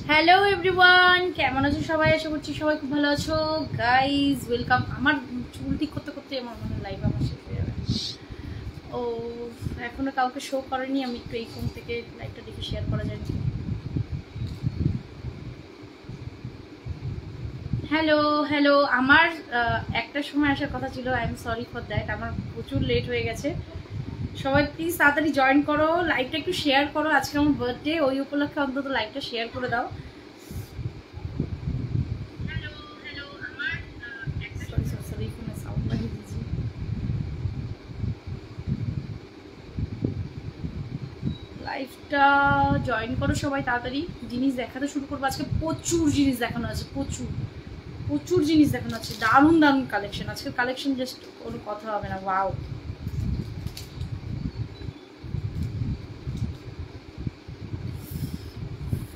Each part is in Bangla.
হ্যালো এভরিওয়ান, কেমন আছো সবাই? আশা করছি সবাই খুব ভালো আছো। Guys welcome. আমার চুল ঠিক করতে করতে আমার মনে লাইভ আমার শেষ হয়ে যাবে। ও এখনো কাউকে শো করেনি, আমি একটু এই ফোন থেকে লাইভটা দেখে শেয়ার করা যায়। হ্যালো হ্যালো, আমার একটা সময় আসার কথা ছিল, I am sorry for that. আমার প্রচুর লেট হয়ে গেছে। সবাই প্লিজ তাড়াতাড়ি জয়েন করো, লাইভটা একটু শেয়ার করো। আজকে আমার বার্থডে, ওই উপলক্ষে অন্তত লাইভটা শেয়ার করে দাও। লাইভটা জয়েন করো সবাই তাড়াতাড়ি। জিনিস দেখাতে শুরু করবো। আজকে প্রচুর জিনিস দেখানো আছে, প্রচুর প্রচুর জিনিস দেখানো আছে। দারুণ দারুণ কালেকশন আজকে। কালেকশন জাস্ট কোনো কথা হবে না। ওয়াও,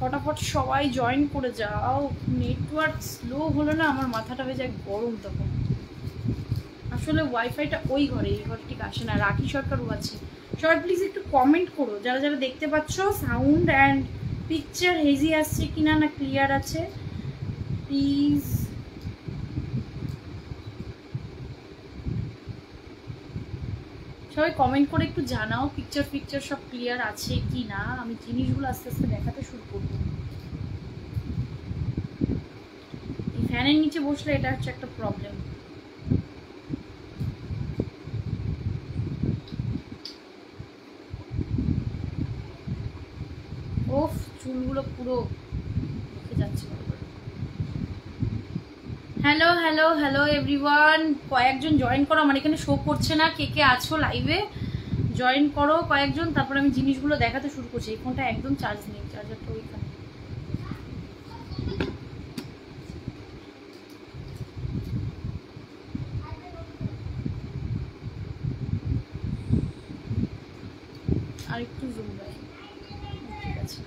ফটাফট সবাই জয়েন করে যাও। নেটওয়ার্ক স্লো হলো না, আমার মাথাটা হয়ে যায় গরম তখন। আসলে ওয়াইফাইটা ওই ঘরে, এই ঘরে ঠিক আসে না। রাখি সরকারও আছে। সবাই প্লিজ একটু কমেন্ট করো যারা যারা দেখতে পাচ্ছ। সাউন্ড অ্যান্ড পিকচার হেজি আসছে কিনা, না ক্লিয়ার আছে প্লিজ। সবাই কমেন্ট করে একটু জানাও পিকচার সব ক্লিয়ার আছে কি না। আমি জিনিসগুলো আস্তে আস্তে দেখাতে শুরু করবো। এই ফ্যানের নিচে বসলে এটা হচ্ছে একটা প্রবলেম। ওফ, চুলগুলো পুরো দেখে যাচ্ছে। হ্যালো হ্যালো হ্যালো এভরিওয়ান, কয়েকজন জয়েন করো। আমার এখানে শো করছে না কে কে আছো লাইভে। জয়েন করো কয়েকজন, তারপর আমি জিনিসগুলো দেখাতে শুরু করছি। এই ফোনটা একদম চার্জ নেই, চার্জারটা ওইখানে। আর একটু জুম দেয়, ঠিক আছে।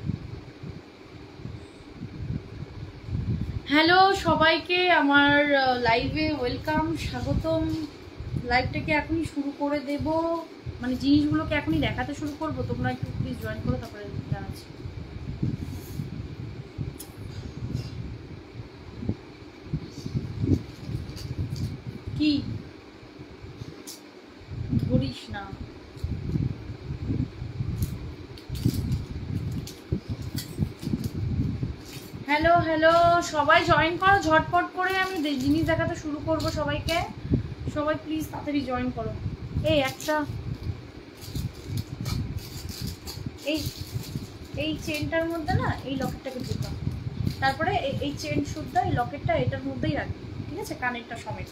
হ্যালো সবাইকে আমার লাইভে ওয়েলকাম, স্বাগতম। লাইভটাকে এখনই শুরু করে দেব, মানে জিনিসগুলোকে এখনই দেখাতে শুরু করব। তোমরা একটু প্লিজ জয়েন করো, তারপরে জানাচ্ছি। কি ধরিস না। হ্যালো হ্যালো, সবাই জয়েন করো ঝটপট করে। আমি জিনিস দেখাতে শুরু করব সবাইকে। সবাই প্লিজ তাড়াতাড়ি জয়েন করো। এই একটা এই এই চেনটার মধ্যে না এই লকেটটাকে ঢুকা, তারপরে এই চেন শুদ্ধ এই লকেটটা এটার মধ্যেই রাখবি, ঠিক আছে? কানেরটা সমেত।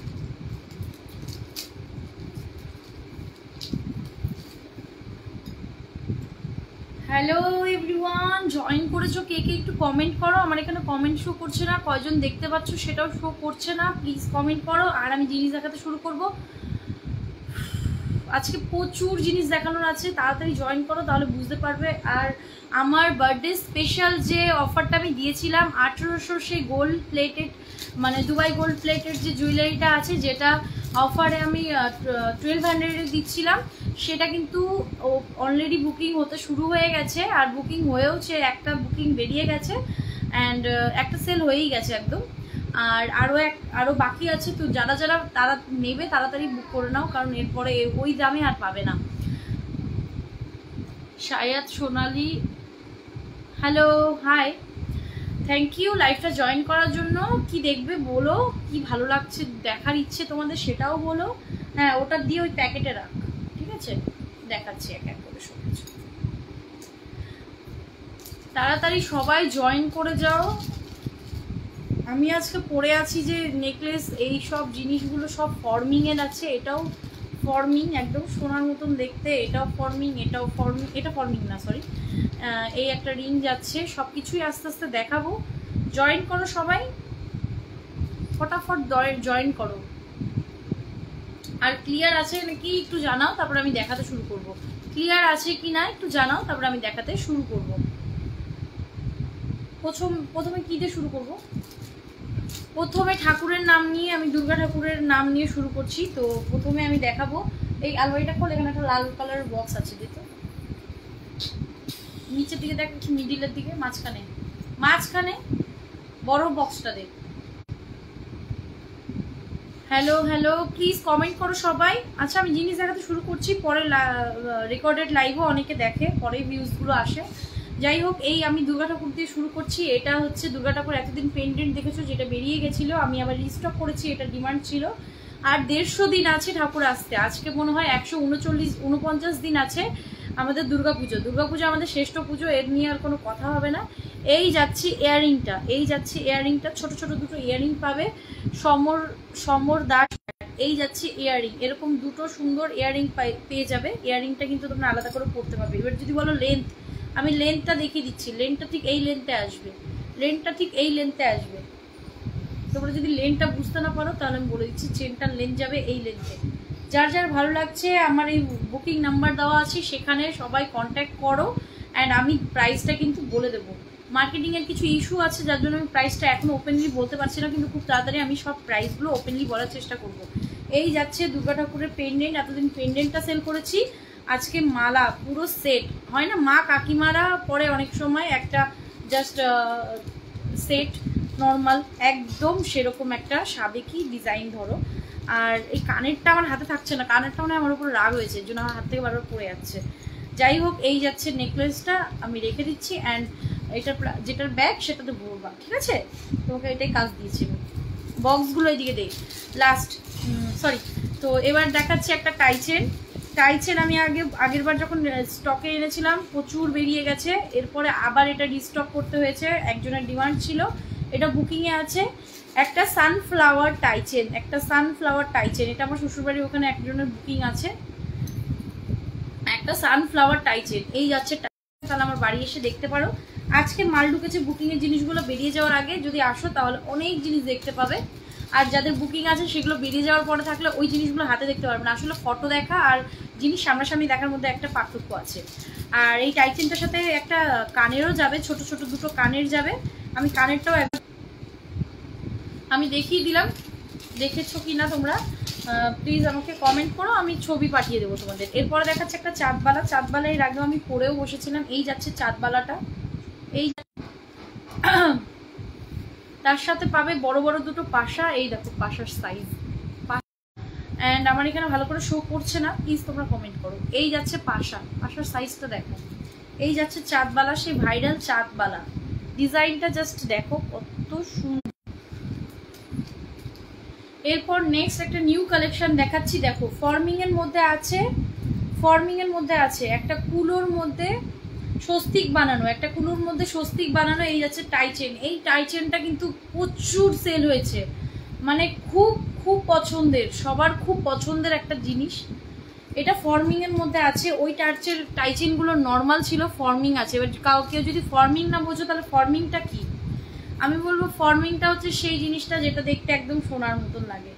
হ্যালো এভরিওয়ান, জয়েন করেছো কে কে একটু কমেন্ট করো। আমার এখানে কমেন্ট শো করছে না, কয়জন দেখতে পাচ্ছ সেটাও শো করছে না। প্লিজ কমেন্ট করো আর আমি জিনিস দেখাতে শুরু করব। আজকে প্রচুর জিনিস দেখানোর আছে, তাড়াতাড়ি জয়েন করো তাহলে বুঝতে পারবে। আর আমার বার্থডে স্পেশাল যে অফারটা আমি দিয়েছিলাম 1800, সেই গোল্ড প্লেটেড মানে দুবাই গোল্ড প্লেটেড যে জুয়েলারিটা আছে, যেটা অফারে আমি 1200-এ দিচ্ছিলাম, সেটা কিন্তু অলরেডি বুকিং হতে শুরু হয়ে গেছে। আর বুকিং হয়েওছে, একটা বুকিং বেরিয়ে গেছে অ্যান্ড একটা সেল হয়েই গেছে একদম। আর আরও বাকি আছে। তো যারা যারা তারা নেবে তাড়াতাড়ি বুক করে নাও, কারণ এরপরে ওই দামে আর পাবে না। শায়াদ সোনালি, হ্যালো হাই, থ্যাংক ইউ লাইভটা জয়েন করার জন্য। কি দেখবে বলো, কি ভালো লাগছে দেখার ইচ্ছে তোমাদের সেটাও বলো। হ্যাঁ, ওটা দিয়ে ওই প্যাকেটে রাখ, ঠিক আছে? দেখাচ্ছি এক এক করে সব কিছু। তাড়াতাড়ি সবাই জয়েন করে যাও। আমি আজকে পরে আছি যে নেকলেস, এই সব জিনিসগুলো সব ফর্মিং এর আছে। এটাও ফর্মিং, একদম সোনার মতন দেখতে। এটাও ফর্মিং, এটাও ফর্মিং। এটা ফর্মিং না, সরি। এই একটা রিং যাচ্ছে। সব কিছুই আস্তে আস্তে দেখাবো। জয়েন করো সবাই, ফটাফট জয়েন করো। আর ক্লিয়ার আছে নাকি একটু জানাও, তারপর আমি দেখাতে শুরু করব। ক্লিয়ার আছে কি না একটু জানাও, তারপর আমি দেখাতে শুরু করব। প্রথমে কি দিয়ে শুরু করব? প্রথমে ঠাকুরের নাম নিয়ে, আমি দুর্গা ঠাকুরের নাম নিয়ে শুরু করছি। তো প্রথমে আমি দেখাবো, এই আলমারিটা খোল, এখানে একটা লাল কালারের বক্স আছে, দেখো নিচের দিকে দেখ, মিডিলের দিকে মাঝখানে মাঝখানে বড় বক্সটা দে। হ্যালো হ্যালো, প্লিজ কমেন্ট করো সবাই। আচ্ছা আমি জিনিস দেখাতে শুরু করছি, পরে রেকর্ডেড লাইভও অনেকে দেখে, পরে ভিউজগুলো আসে। যাই হোক, এই আমি দুর্গা ঠাকুর দিয়ে শুরু করছি। এটা হচ্ছে দুর্গা ঠাকুর এতদিন পেন্ডেন্ট দেখেছো, যেটা বেরিয়ে গেছিলো, আমি আবার রিস্টক করেছি, এটা ডিমান্ড ছিল। আর 150 দিন আছে ঠাকুর আসতে, আজকে মনে হয় 149 দিন আছে আমাদের দুর্গাপুজো। দুর্গাপুজো আমাদের শ্রেষ্ঠ পুজো, এর নিয়ে আর কোনো কথা হবে না। এই যাচ্ছি ইয়াররিংটা, ছোট ছোট দুটো ইয়াররিং পাবে সমর দাস। এই যাচ্ছে ইয়াররিং, এরকম দুটো সুন্দর ইয়াররিং পেয়ে যাবে। ইয়াররিংটা কিন্তু তোমরা আলাদা করে পড়তে পারবে। এবার যদি বলো লেন্থ, আমি লেন্থটা দেখিয়ে দিচ্ছি। লেন্থটা ঠিক এই লেন্থে আসবে। তোমরা যদি লেন্থটা বুঝতে না পারো তাহলে আমি বলে দিচ্ছি, চেনটার লেন্থ যাবে এই লেন্থে। যার যার ভালো লাগছে আমার এই বুকিং নাম্বার দেওয়া আছে, সেখানে সবাই কন্ট্যাক্ট করো। অ্যান্ড আমি প্রাইসটা কিন্তু বলে দেবো। মার্কেটিংয়ের কিছু ইস্যু আছে, যার জন্য আমি প্রাইসটা এখনো ওপেনলি বলতে পারছি না, কিন্তু খুব তাড়াতাড়ি আমি সব প্রাইসগুলো ওপেনলি বলার চেষ্টা করব। এই যাচ্ছে দুর্গা ঠাকুরের পেন্ডেন্ট, এতদিন পেন্ডেন্টটা সেল করেছি, আজকে মালা পুরো সেট হয় না, মা কাকিমারা পরে অনেক সময় একটা জাস্ট সেট নর্মাল, একদম সেরকম একটা সাবেকি ডিজাইন ধরো। আর এই কানেরটা আমার হাতে থাকছে না, কানেরটা মানে আমার উপর রাগ হয়েছে, এর জন্য আমার হাত থেকে বারবার পড়ে যাচ্ছে। যাই হোক, এই যাচ্ছে নেকলেসটা আমি রেখে দিচ্ছি। অ্যান্ড এটার যেটার ব্যাগ সেটাতে ভরবা, ঠিক আছে? তোমাকে এটাই কাজ দিয়েছি। বক্সগুলো এইদিকে দেই লাস্ট, সরি। তো এবার দেখাচ্ছি একটা টাইচেন আমি আগের বার যখন স্টকে এনেছিলাম প্রচুর বেরিয়ে গেছে, এরপরে আবার এটা রিস্টক করতে হয়েছে, একজনের ডিমান্ড ছিল, এটা বুকিংয়ে আছে। একটা সানফ্লাওয়ার টাইচেন, এটা আমার শ্বশুরবাড়ির ওখানে একজনের বুকিং আছে, একটা সানফ্লাওয়ার টাইচেন। এই যাচ্ছে, তাহলে আমার বাড়ি এসে দেখতে পারো। আজকে মাল ঢুকেছে বুকিংয়ের জিনিসগুলো বেরিয়ে যাওয়ার আগে, যদি আসো তাহলে অনেক জিনিস দেখতে পাবে। আর যাদের বুকিং আছে সেগুলো বেরিয়ে যাওয়ার পরে থাকলে ওই জিনিসগুলো হাতে দেখতে পারবে না। আসলে ফটো দেখা আর জিনিস সামনাসামনি দেখার মধ্যে একটা পার্থক্য আছে। আর এই টাইচেনটার সাথে একটা কানেরও যাবে, ছোট ছোট দুটো কানের যাবে। আমি কানেরটাও আমি দেখিয়ে দিলাম, দেখেছো কি না তোমরা প্লিজ আমাকে কমেন্ট করো, আমি ছবি পাঠিয়ে দেবো তোমাদের। এরপরে দেখাচ্ছে একটা চাঁদবালা, এর আগেও আমি পরেও বসেছিলাম। এই যাচ্ছে চাঁদবালাটা, এই তার সাথে পাবে বড় বড় দুটো পাশা। এই দেখো পাশার সাইজ, অ্যান্ড আমার এখানে ভালো করে শো করছে না, প্লিজ তোমরা কমেন্ট করো। এই যাচ্ছে পাশার সাইজটা দেখো। এই যাচ্ছে চাঁদবালা, সেই ভাইরাল চাঁদবালা ডিজাইনটা জাস্ট দেখো কত সুন্দর। এরপর নেক্সট একটা নিউ কালেকশন দেখাচ্ছি, দেখো ফর্মিং এর মধ্যে আছে একটা কুলোর মধ্যে স্বস্তিক বানানো, এই যাচ্ছে টাইচেন। এই টাইচেনটা কিন্তু প্রচুর সেল হয়েছে, মানে খুব খুব পছন্দের, সবার খুব পছন্দের একটা জিনিস। এটা ফর্মিং এর মধ্যে আছে, ওই টাইচেন গুলো নর্মাল ছিল, ফর্মিং আছে। এবার কেউ যদি ফর্মিং না বোঝো তাহলে ফর্মিংটা কি, আমি বলবো ফর্মিংটা হচ্ছে সেই জিনিসটা যেটা দেখতে একদম সোনার মতন লাগে।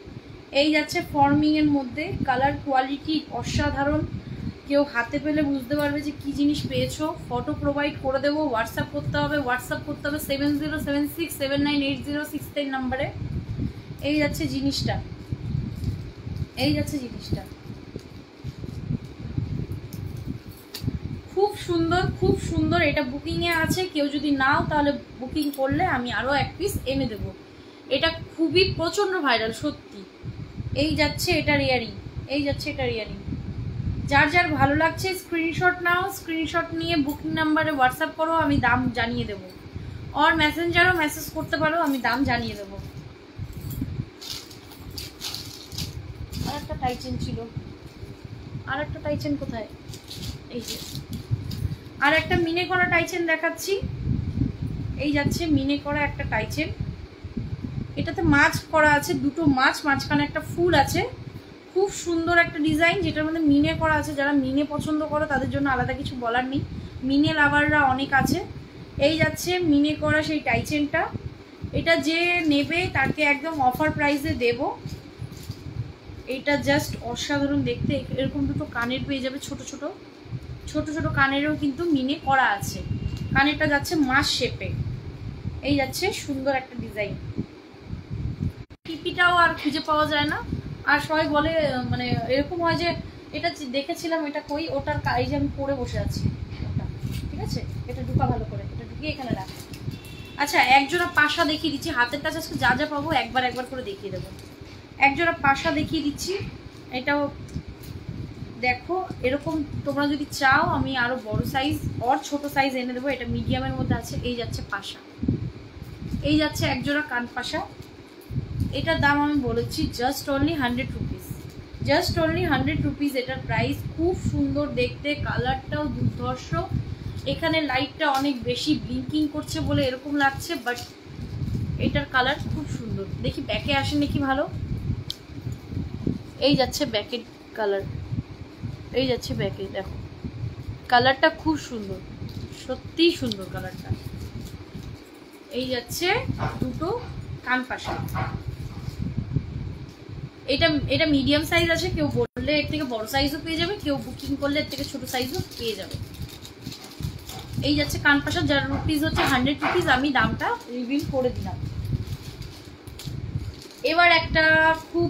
এই যাচ্ছে ফর্মিং এর মধ্যে, কালার কোয়ালিটি অসাধারণ, কেউ হাতে পেলে বুঝতে পারবে যে কি জিনিস পেয়েছো। ফটো প্রোভাইড করে দেবো, হোয়াটসঅ্যাপ করতে হবে 7076798063 নাম্বারে। এই যাচ্ছে জিনিসটা, খুব সুন্দর। এটা বুকিংয়ে আছে, কেউ যদি নাও তাহলে বুকিং করলে আমি আরও এক পিস এনে দেবো। এটা খুবই প্রচণ্ড ভাইরাল সত্যি। এই যাচ্ছে এটার ইয়ারিং, যার যার ভালো লাগছে স্ক্রিনশট নাও, স্ক্রিনশট নিয়ে বুকিং নাম্বারে হোয়াটসঅ্যাপ করো, আমি দাম জানিয়ে দেবো। আর মেসেঞ্জারও মেসেজ করতে পারো, আমি দাম জানিয়ে দেবো। আর একটা টাইচেন কোথায়, এই যে আর একটা মিনে করা টাইচেন দেখাচ্ছি। এই যাচ্ছে মিনে করা একটা টাইচেন, এটাতে মাছ করা আছে, দুটো মাছ, মাঝখানে একটা ফুল আছে, খুব সুন্দর একটা ডিজাইন, যেটার মধ্যে মিনে করা আছে। যারা মিনে পছন্দ করো তাদের জন্য আলাদা কিছু বলার নেই, মিনে লাভাররা অনেক আছে। এই যাচ্ছে মিনে করা সেই টাইচেনটা, এটা যে নেবে তাকে একদম অফার প্রাইসে দেব। এটা জাস্ট অসাধারণ দেখতে, এরকম দুটো কানের পেয়ে যাবে, ছোট ছোট কানেরও কিন্তু মিনে করা আছে। কানেরটা যাচ্ছে মাছ শেপে, এই যাচ্ছে সুন্দর একটা ডিজাইন। টিপিটাও আর খুঁজে পাওয়া যায় না, আর সবাই বলে মানে এরকম হয় যে এটা দেখেছিলাম, এটা কই, ওটার যে আমি পরে বসে আছি ওটা, ঠিক আছে? এটা ঢুকা ভালো করে, এটা ঢুকিয়ে এখানে রাখ। আচ্ছা একজোড়া পাশা দেখিয়ে দিচ্ছি, হাতের কাছে আজকে যা যা পাবো একবার একবার করে দেখিয়ে দেবো। একজোড়া পাশা দেখিয়ে দিচ্ছি, এটাও দেখো এরকম। তোমরা যদি চাও আমি আরো বড় সাইজ আর ছোট সাইজ এনে দেবো, এটা মিডিয়ামের মধ্যে আছে। এই যাচ্ছে পাশা, এই যাচ্ছে একজোড়া কান পাশা। এটার দাম আমি বলেছি just only 100 rupees, just only 100 rupees এটার প্রাইস। খুব সুন্দর দেখতে, কালারটাও দুর্ধর্ষ। এখানে লাইটটা অনেক বেশি ব্লিঙ্কিং করছে বলে এরকম লাগছে, বাট এটার কালার খুব সুন্দর। দেখি ব্যাকে আসে নাকি ভালো। এই যাচ্ছে ব্যাকের কালার, এই যাচ্ছে ব্যাকে, দেখো কালারটা খুব সুন্দর, সত্যিই সুন্দর কালারটা। এই যাচ্ছে দুটো কান পাশা। এটা মিডিয়াম সাইজ আছে, কেউ বললে এর থেকে বড় সাইজও পেয়ে যাবে, কেউ বুকিং করলে এর থেকে ছোট সাইজও পেয়ে যাবে। এই যাচ্ছে কান পাশা, যার রুপিস হচ্ছে 100 রুপিস। আমি দামটা রিভিল করে দিলাম। এবার একটা খুব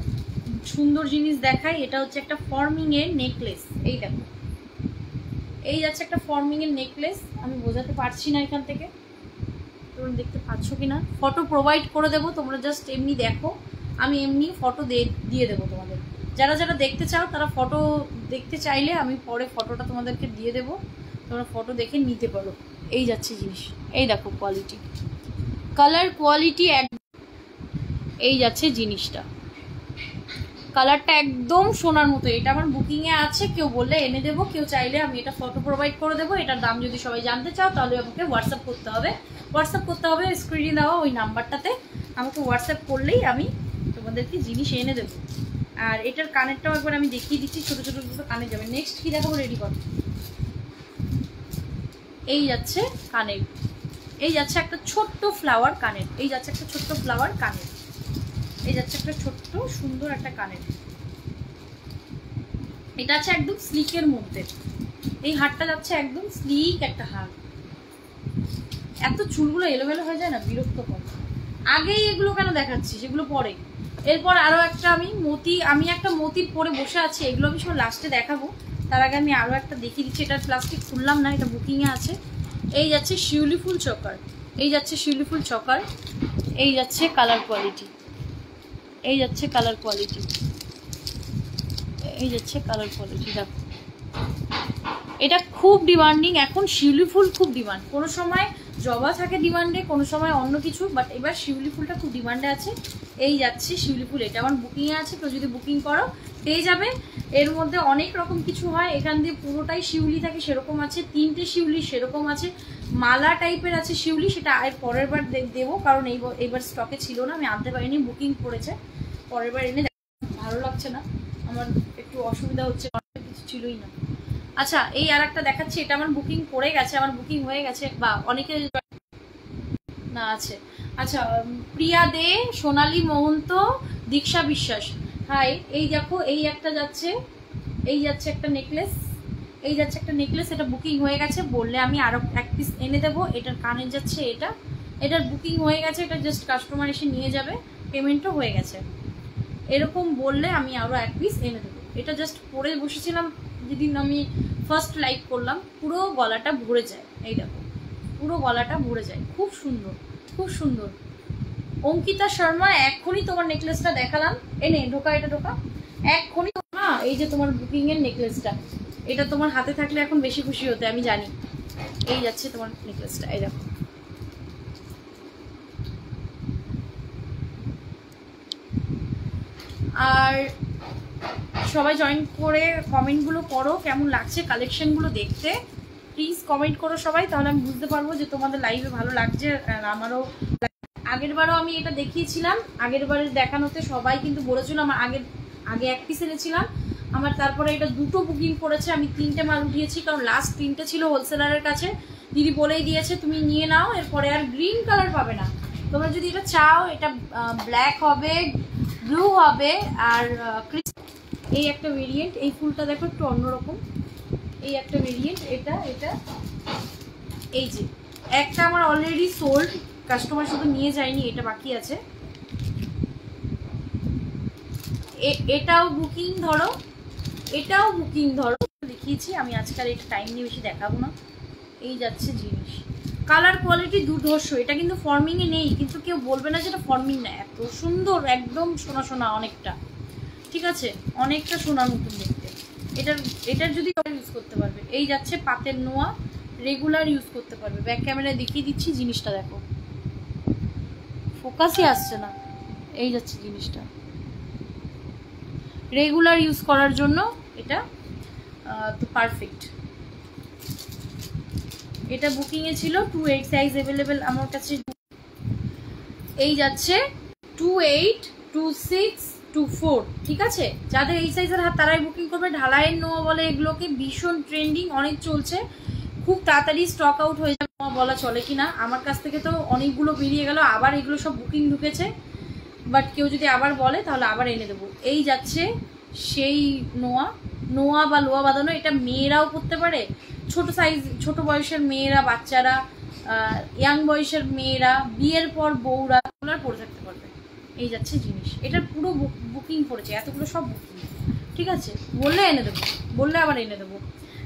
সুন্দর জিনিস দেখাই, এটা হচ্ছে একটা ফর্মিং এর নেকলেস। এই দেখো, এই যাচ্ছে একটা ফর্মিং এর নেকলেস। আমি বোঝাতে পারছি না এখান থেকে, তোমরা দেখতে পাচ্ছ কিনা। ফটো প্রোভাইড করে দেবো, তোমরা জাস্ট এমনি দেখো, আমি এমনি ফটো দিয়ে দেবো তোমাদের। যারা যারা দেখতে চাও তারা ফটো দেখতে চাইলে আমি পরে ফটোটা তোমাদেরকে দিয়ে দেবো, তোমরা ফটো দেখে নিতে পারো। এই যাচ্ছে জিনিস, এই দেখো কোয়ালিটি, কালার কোয়ালিটি। এই যাচ্ছে জিনিসটা, কালারটা একদম সোনার মতো। এটা আমার বুকিংয়ে আছে, কেউ বললে এনে দেবো, কেউ চাইলে আমি এটা ফটো প্রোভাইড করে দেবো। এটার দাম যদি সবাই জানতে চাও তাহলে আমাকে হোয়াটসঅ্যাপ করতে হবে, স্ক্রিনে দেওয়া ওই নাম্বারটাতে আমাকে হোয়াটসঅ্যাপ করলেই আমি তোমাদেরকে জিনিস এনে দেবো। আর এটার কানেরটাও একবার আমি দেখিয়ে দিচ্ছি, ছোটো ছোটো দুটো কানে যাবে। নেক্সট কি দেখাবো, রেডি করো। এই যাচ্ছে কানের, এই যাচ্ছে একটা ছোট্ট ফ্লাওয়ার কানের, এই যাচ্ছে একটা ছোট্ট ফ্লাওয়ার কানের, এই যাচ্ছে একটা ছোট্ট সুন্দর একটা কানের। এটা আছে একদম স্লিকের মধ্যে, এই হারটা যাচ্ছে একদম স্লিক একটা হার। এত চুলগুলো এলোমেলো হয়ে যায় না, বিরক্তকর। আগেই এগুলো কেন দেখাচ্ছি, সেগুলো পরে। এরপর আরো একটা আমি একটা মতির পরে বসে আছি, এগুলো আমি সব লাস্টে দেখাবো। তার আগে আমি আরো একটা দেখিয়ে দিচ্ছি, এটার প্লাস্টিক খুললাম না, এটা বুকিংয়ে আছে। এই যাচ্ছে শিউলি ফুল চকার, এই যাচ্ছে শিউলি ফুল চকার। এই যাচ্ছে কালার কোয়ালিটি, এই যাচ্ছে কালার কোয়ালিটি, এই যাচ্ছে কালার কোয়ালিটি। দেখো এটা খুব ডিমান্ডিং এখন, শিউলি ফুল খুব ডিমান্ড। কোনো সময় জবা থাকে ডিমান্ডে, কোনো সময় অন্য কিছু, বাট এবার শিউলি ফুলটা খুব ডিমান্ডে আছে। এই যাচ্ছে শিউলি ফুল, এটা আমার বুকিংয়ে আছে, কেউ যদি বুকিং করো পেয়ে যাবে। এর মধ্যে অনেক রকম কিছু হয়, এখান দিয়ে পুরোটাই শিউলি থাকে সেরকম আছে, 3টে শিউলি সেরকম আছে, মালা টাইপের আছে শিউলি, সেটা আর পরের বার দেবো, কারণ এইবার স্টকে ছিল না, আমি আনতে পারিনি, বুকিং করেছে। পরের বার এনে ভালো লাগছে না, আমার একটু অসুবিধা হচ্ছে, কিছু ছিলই না। আচ্ছা এই আর একটা দেখাচ্ছি, এটা আমার বুকিং করে গেছে, আমার বুকিং হয়ে গেছে, বা অনেকে না আছে। আচ্ছা প্রিয়া দে, সোনালী মহন্ত, দীক্ষা বিশ্বাস, হাই। এই দেখো এই একটা যাচ্ছে, এই যাচ্ছে একটা নেকলেস, এই যাচ্ছে একটা নেকলেস, এটা বুকিং হয়ে গেছে, বললে আমি আরো এক পিস এনে দেবো। এটার কানের যাচ্ছে এটা, এটার বুকিং হয়ে গেছে, এটা জাস্ট কাস্টমার এসে নিয়ে যাবে, পেমেন্টও হয়ে গেছে। এরকম বললে আমি আরো এক পিস এনে দেবো। এটা জাস্ট পরে বসেছিলাম যেদিন আমি ফার্স্ট লাইভ করলাম, পুরো গলাটা ভরে যায়, এই দেখো পুরো গলাটা ভরে যায়, খুব সুন্দর খুব সুন্দর। অঙ্কিতা শর্মা, এক্ষুনি তোমার নেকলেসটা দেখালাম, এনে ঢোকা, এটা ঢোকা এক্ষুনি। না এই যে তোমার বুকিং এর নেকলেসটা, এটা তোমার হাতে থাকলে এখন বেশি খুশি হতে, আমি জানি। এই যাচ্ছে তোমার নেকলেসটা, এই দেখো। আর সবাই জয়েন করে কমেন্টগুলো করো, কেমন লাগছে কালেকশনগুলো দেখতে, প্লিজ কমেন্ট করো সবাই, তাহলে আমি বুঝতে পারবো যে তোমাদের লাইভে ভালো লাগছে। আর আমারও আগের বারও আমি এটা দেখিয়েছিলাম, আগের বারের দেখানোতে সবাই কিন্তু বলেছিল, আমার আগে এক পিস এনেছিলাম আমার, তারপরে এটা দুটো বুকিং করেছে, আমি 3টে মাল উঠিয়েছি, কারণ লাস্ট 3টে ছিল হোলসেলারের কাছে, দিদি বলেই দিয়েছে তুমি নিয়ে নাও, এরপরে আর গ্রিন কালার পাবে না। তোমরা যদি এটা চাও, এটা ব্ল্যাক হবে, ব্লু হবে, আর এই একটা ভেরিয়েন্ট, এই ফুলটা দেখো একটু অন্যরকম, এই একটা ভেরিয়েন্ট, এটা এই যে একটা আমার অলরেডি সোল্ড, কাস্টমার শুধু নিয়ে যায়নি, এটা বাকি আছে। এটাও বুকিং ধরো, এটাও বুকিং ধরো, দেখিয়েছি আমি আজকাল, এটা টাইম নিয়ে বেশি দেখাবো না। এই যাচ্ছে জিনিস, কালার কোয়ালিটি দুর্ধর্ষ। এটা কিন্তু ফর্মিংয়ে নেই, কিন্তু কেউ বলবে না যেটা ফর্মিং না, এত সুন্দর একদম সোনা সোনা অনেকটা, ঠিক আছে, অনেকটা সোনার মতন দেখতে। এটার যদি ইউজ করতে পারবে। এই যাচ্ছে পাতের নোয়া, রেগুলার ইউজ করতে পারবে। ব্যাক ক্যামেরায় দেখিয়ে দিচ্ছি জিনিসটা, দেখো ফোকাসই আসছে না। এই যাচ্ছে জিনিসটা, রেগুলার ইউজ করার জন্য এটা তো পারফেক্ট। এটা বুকিংয়ে ছিল 28 সাইজ অ্যাভেলেবেল আমার কাছে। এই যাচ্ছে 28, 26, 24, ঠিক আছে। যাদের এই সাইজের হাত তারাই বুকিং করবে। ঢালাইয়ের নোয়া বলে এগুলোকে, ভীষণ ট্রেন্ডিং, অনেক চলছে, খুব তাড়াতাড়ি স্টক আউট হয়ে যাবে বলা চলে কিনা। আমার কাছ থেকে তো অনেকগুলো বেরিয়ে গেল, আবার এগুলো সব বুকিং ঢুকেছে, বাট কেউ যদি আবার বলে তাহলে আবার এনে দেবো। এই যাচ্ছে সেই নোয়া বা লোয়া বাঁধানো, এটা মেয়েরাও পরতে পারে, ছোট সাইজ, ছোট বয়সের মেয়েরা, বাচ্চারা, ইয়াং বয়সের মেয়েরা, বিয়ের পর বউরা পরে থাকতে পারবে। এই যাচ্ছে জিনিস, এটার পুরো বুকিং পড়েছে, এতগুলো সব বুকিং, ঠিক আছে। বললে এনে দেবো, বললে আবার এনে দেবো।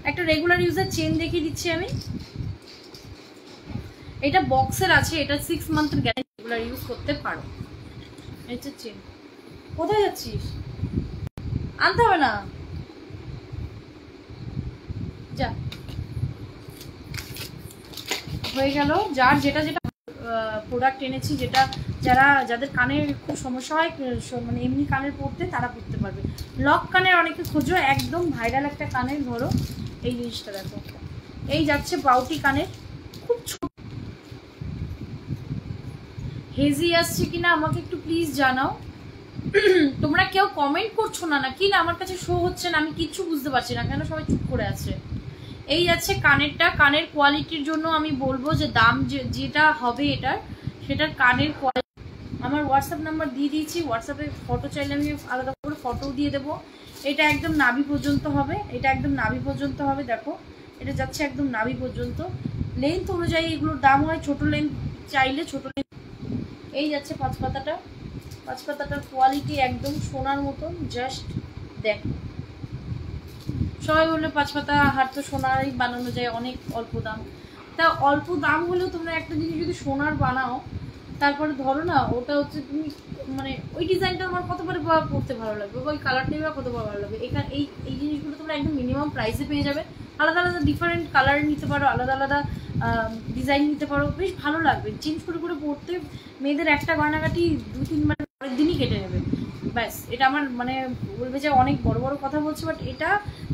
একটা রেগুলার ইউজের চেন দেখিয়ে দিচ্ছি আমি, এটা বক্সের আছে, এটা 6 মান্থের গ্যারান্টি, রেগুলার ইউজ করতে পারো। এটা চেন। কোথায় যাচ্ছিস? আনতে হবে না, যা। হয়ে গেল। যার যেটা যেটা প্রোডাক্ট এনেছি, যেটা যাদের কানের খুব সমস্যা হয়, মানে এমনি কানের পরতে, তারা পরতে পারবে। লক কানের অনেকে খোঁজো, একদম ভাইরাল একটা কানের, ধরো এই জিনিসটা দেখো। এই যাচ্ছে বাউটি কানের, খুব ছোট। হেজি আসছে কিনা আমাকে একটু প্লিজ জানাও। তোমরা কেউ কমেন্ট করছো না নাকি, না আমার কাছে শো হচ্ছে না, আমি কিচ্ছু বুঝতে পারছি না কেন সবাই চুপ করে আছে। এই যাচ্ছে কানেরটা। কানের কোয়ালিটির জন্য আমি বলবো যে দাম যেটা হবে এটার, সেটার কানের কোয়ালিটি আমার হোয়াটসঅ্যাপ নাম্বার দিয়ে দিয়েছি। হোয়াটসঅ্যাপে ফটো চাইলে আমি আলাদা করে ফটোও দিয়ে দেবো। এটা একদম নাভি পর্যন্ত হবে, এটা একদম নাভি পর্যন্ত হবে, দেখো এটা যাচ্ছে একদম নাভি পর্যন্ত। লেন্থ অনুযায়ী এগুলোর দাম হয়, ছোট লেন্থ চাইলে ছোট লেন্থ। এই যাচ্ছে পাঁচপাতাটার কোয়ালিটি একদম সোনার মতন, জাস্ট দেখো। সবাই বললে পাঁচপাতা হার তো সোনারই বানানো যায়, অনেক অল্প দাম। তা অল্প দাম হলেও তোমরা একটা জিনিস যদি সোনার বানাও, তারপরে ধরো না ওটা হচ্ছে তুমি মানে ওই ডিজাইনটা আমার কতবার পড়তে ভালো লাগবে, ওই কালারটাই বা কতবার ভালো লাগবে। এখানে এই জিনিসগুলো তোমরা একদম মিনিমাম প্রাইসে পেয়ে যাবে। আলাদা আলাদা ডিফারেন্ট কালার নিতে পারো, আলাদা আলাদা ডিজাইন নিতে পারো, বেশ ভালো লাগবে। চেঞ্জ করে করে পড়তে মেয়েদের একটা গয়নাগাটি 2-3 বার পরের দিনই কেটে নেবে, ব্যাস। এটা আমার মানে বলবে যে অনেক বড় বড় কথা বলছে, বাট এটা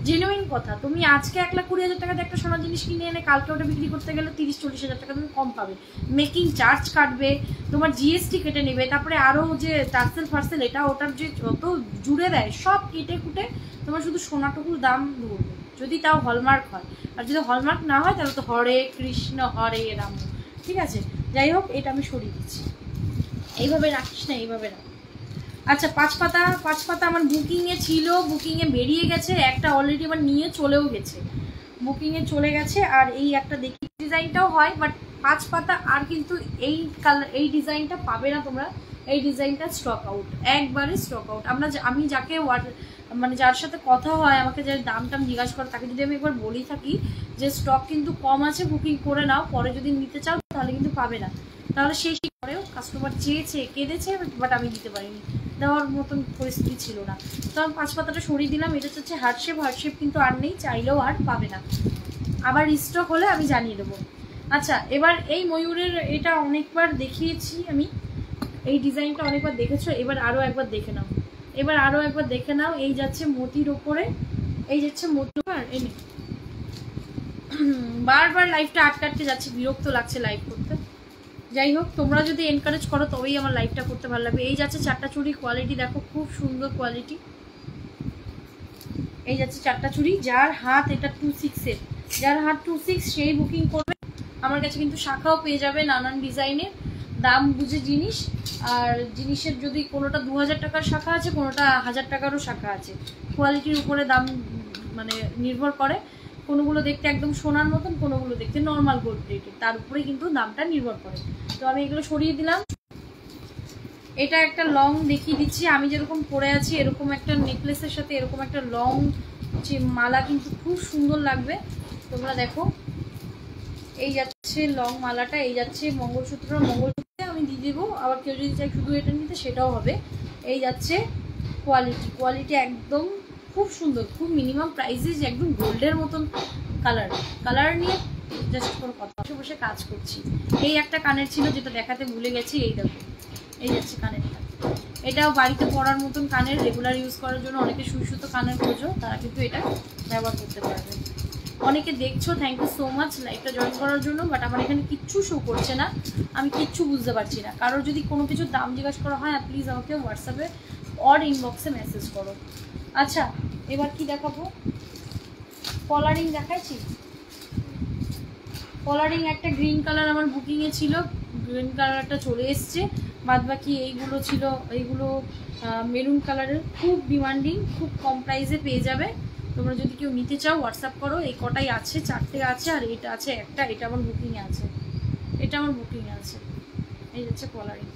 জেনুইন কথা। তুমি আজকে 1,20,000 টাকাতে একটা সোনার জিনিস কিনে এনে কালকে ওটা বিক্রি করতে গেলে 30-40 হাজার টাকা তুমি কম পাবে। মেকিং চার্জ কাটবে, তোমার জিএসটি কেটে নেবে, তারপরে আরও যে টার্সেল ফার্সেল এটা ওটার যে যত জুড়ে দেয় সব কেটে কুটে তোমার শুধু সোনাটুকুর দাম ধরবে, যদি তাও হলমার্ক হয়। আর যদি হলমার্ক না হয় তাহলে তো হরে কৃষ্ণ হরে রাম, ঠিক আছে। যাই হোক, এটা আমি সরিয়ে দিচ্ছি, এইভাবে রাখিস না, এইভাবে রাখ। আচ্ছা, পাঁচপাতা আমার বুকিংয়ে ছিল, বুকিংয়ে বেরিয়ে গেছে, একটা অলরেডি আমার নিয়ে চলেও গেছে, বুকিংয়ে চলে গেছে। আর এই একটা দেখি ডিজাইনটাও হয়, বাট পাঁচপাতা আর কিন্তু এই কালার এই ডিজাইনটা পাবে না তোমরা। এই ডিজাইনটা স্টক আউট, একবারে স্টক আউট। আমি যাকে মানে যার সাথে কথা হয়, আমাকে যার দাম টাম জিজ্ঞাসা করে, তাকে যদি আমি একবার বলি থাকি যে স্টক কিন্তু কম আছে, বুকিং করে নাও, পরে যদি নিতে চাও তাহলে কিন্তু পাবে না, তাহলে সেই পরেও কাস্টমার চেয়েছে, কেঁদেছে, বাট আমি দিতে পারিনি, দেওয়ার মতন পরিস্থিতি ছিল না। তো আমি পাঁচপাতাটা সরিয়ে দিলাম। এটা হচ্ছে হার্টশেপ কিন্তু আর নেই, চাইলেও আর পাবে না, আবার স্টক হলে আমি জানিয়ে দেবো। আচ্ছা, এবার এই ময়ূরের এটা অনেকবার দেখিয়েছি আমি, এই ডিজাইনটা অনেকবার দেখেছো, এবার আরও একবার দেখে নাও। এই যাচ্ছে মতির ওপরে, এই যাচ্ছে মতির, এনে বারবার লাইভটা আটকাটতে যাচ্ছে, বিরক্ত লাগছে লাইভ করতে। যাই হোক, তোমরা যদি এনকারেজ করো তবেই আমার লাইভটা করতে ভালো লাগবে। এই যাচ্ছে 4টা চুড়ি, কোয়ালিটি দেখো, খুব সুন্দর কোয়ালিটি। এই যাচ্ছে 4টা চুড়ি। যার হাত এটা 26-এর, যার হাত 26 সেই বুকিং করবে। আমার কাছে কিন্তু শাখাও পেয়ে যাবে নানান ডিজাইনের, দাম বুঝে জিনিস। আর জিনিসের যদি কোনোটা 2000 টাকার শাখা আছে, কোনোটা 1000 টাকারও শাখা আছে, কোয়ালিটির উপরে দাম মানে নির্ভর করে। কোনোগুলো দেখতে একদম সোনার মতন, কোনোগুলো দেখতে নর্মাল গোল্ড প্লেটেড, তার উপরে কিন্তু দামটা নির্ভর করে। তো আমি এগুলো সরিয়ে দিলাম। এটা একটা লং দেখিয়ে দিচ্ছি, আমি যেরকম পরে আছি এরকম একটা নেকলেসের সাথে এরকম একটা লং মালা কিন্তু খুব সুন্দর লাগবে, তোমরা দেখো। এই যাচ্ছে যাচ্ছে লং মালাটা, এই যাচ্ছে মঙ্গলসূত্রে আমি দিয়ে দেবো। আবার কেউ যদি চাই শুধু এটা নিতে সেটাও হবে। এই যাচ্ছে কোয়ালিটি একদম খুব সুন্দর, খুব মিনিমাম প্রাইসে, একদম গোল্ডের মতন কালার নিয়ে জাস্ট কোনো কথা বসে বসে কাজ করছি। এই একটা কানের ছিল যেটা দেখাতে ভুলে গেছি, এই দেখো এই যাচ্ছে কানেরটা। এটাও বাড়িতে পরার মতন কানের, রেগুলার ইউজ করার জন্য অনেকে সুতো কানের খোঁজো, তারা কিন্তু এটা ব্যবহার করতে পারবে। অনেকে দেখছো, থ্যাংক ইউ সো মাচ লাইভটা জয়েন করার জন্য। বাট আমার এখানে কিচ্ছু শো করছে না, আমি কিচ্ছু বুঝতে পারছি না। কারোর যদি কোনো কিছুর দাম জিজ্ঞাসা করা হয় প্লিজ আমাকে হোয়াটসঅ্যাপে অর ইনবক্সে মেসেজ করো। আচ্ছা এবার কি দেখাবো, কলারিং দেখাচ্ছি। কলারিং একটা গ্রিন কালার আমার বুকিংয়ে ছিল, গ্রিন কালারটা চলে এসছে। বাদ বাকি এইগুলো ছিল, এইগুলো মেরুন কালারের, খুব ডিমান্ডিং, খুব কম প্রাইসে পেয়ে যাবে। তোমরা যদি কেউ নিতে চাও হোয়াটসঅ্যাপ করো। এই কটাই আছে, 4টে আছে, আর এটা আছে একটা, এটা আমার বুকিংয়ে আছে, এটা আমার বুকিংয়ে আছে। এই যাচ্ছে কলারিং,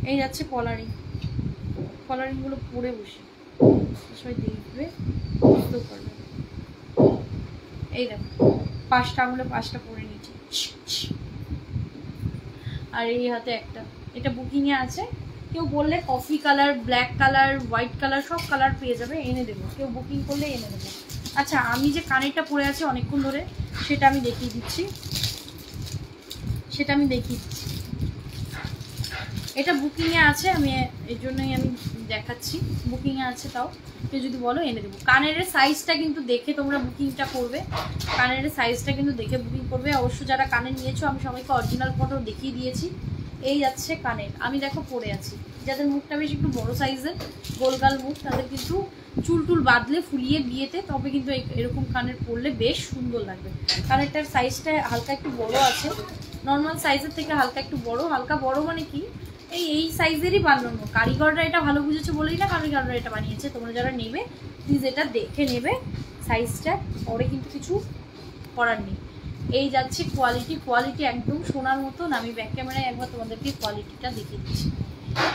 এই যাচ্ছে কলারিংগুলো পরে বসে সবাই দেখবে, বুঝতেও পারবে। এই দেখো 5টা আঙুলে 5টা পরে নিয়েছি, আর এই হাতে একটা, এটা বুকিংয়ে আছে। কেউ বললে coffee colour, black colour, white colour, সব কালার পেয়ে যাবে, এনে দেবো। কেউ বুকিং করলে এনে দেবো। আচ্ছা আমি যে কানেরটা পরে আছি অনেকক্ষণ ধরে, সেটা আমি দেখিয়ে দিচ্ছি। এটা বুকিংয়ে আছে, আমি এর জন্যই আমি দেখাচ্ছি। বুকিংয়ে আছে, তাও কেউ যদি বলো এনে দেবো। কানের সাইজটা কিন্তু দেখে তোমরা বুকিংটা করবে, কানের সাইজটা কিন্তু দেখে বুকিং করবে। অবশ্য যারা কানের নিয়েছো আমি সবাইকে অরিজিনাল ফটো দেখিয়ে দিয়েছি। এই যাচ্ছে কানের, আমি দেখো পরে আছি। যাদের মুখটা বেশ একটু বড় সাইজের, গোলগাল মুখ, তাদের কিন্তু চুল বাঁধলে ফুলিয়ে বিয়েতে, তবে কিন্তু এরকম কানের পরলে বেশ সুন্দর লাগবে। কানেরটার সাইজটা হালকা একটু বড় আছে, নর্মাল সাইজের থেকে হালকা একটু বড়। হালকা বড় মানে কি, এই সাইজেরই বানানো। কারিগররা এটা ভালো বুঝেছে বলেই না কারিগররা এটা বানিয়েছে। তোমরা যারা নেবে প্লিজ এটা দেখে নেবে সাইজটা, পরে কিন্তু কিছু করার নেই। এই যাচ্ছে কোয়ালিটি একদম সোনার মতন। আমি ব্যাক ক্যামেরায় একবার তোমাদেরকে কোয়ালিটিটা দেখিয়ে দিচ্ছি।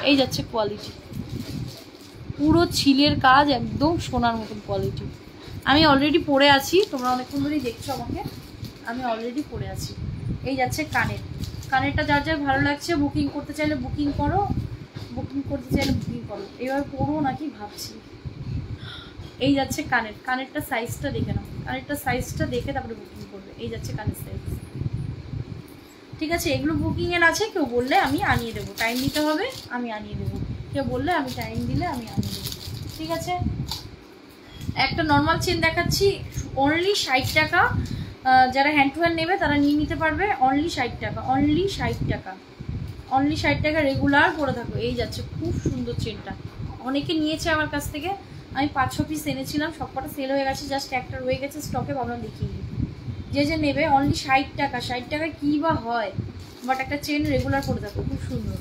এই যাচ্ছে কোয়ালিটি, পুরো ছিলের কাজ, একদম সোনার মতন কোয়ালিটি। আমি অলরেডি পরে আছি, তোমরা অনেকক্ষণ ধরেই দেখছো আমাকে, আমি অলরেডি পরে আছি। এই যাচ্ছে কানেরটা যার যার ভালো লাগছে বুকিং করতে চাইলে বুকিং করো, এবার পরো নাকি ভাবছি। এই যাচ্ছে কানেরটা সাইজটা দেখে নাও, কানেরটা সাইজটা দেখে তারপরে বুকিং করবে। এই যাচ্ছে কানের সাইজ, ঠিক আছে। এগুলো বুকিংয়ের আছে, কেউ বললে আমি আনিয়ে দেবো, টাইম দিতে হবে, আমি আনিয়ে দেবো। কেউ বললে আমি টাইম দিলে আমি আনিয়ে দেবো, ঠিক আছে। একটা নর্মাল চেন দেখাচ্ছি, অনলি 60 টাকা। যারা হ্যান্ড টু হ্যান্ড নেবে তারা নিয়ে নিতে পারবে, অনলি 60 টাকা, অনলি 60 টাকা, রেগুলার পরে থাকো। এই যাচ্ছে খুব সুন্দর চেনটা, অনেকে নিয়েছে আমার কাছ থেকে। আমি 5-6 পিস এনেছিলাম, সবকটা সেল হয়ে গেছে, জাস্ট একটা রয়ে গেছে স্টকে, ভাবলাম দেখিয়ে দিই। যে নেবে অনলি 60 টাকা। 60 টাকা কী বা হয়, বাট একটা চেন রেগুলার পরে থাকো, খুব সুন্দর।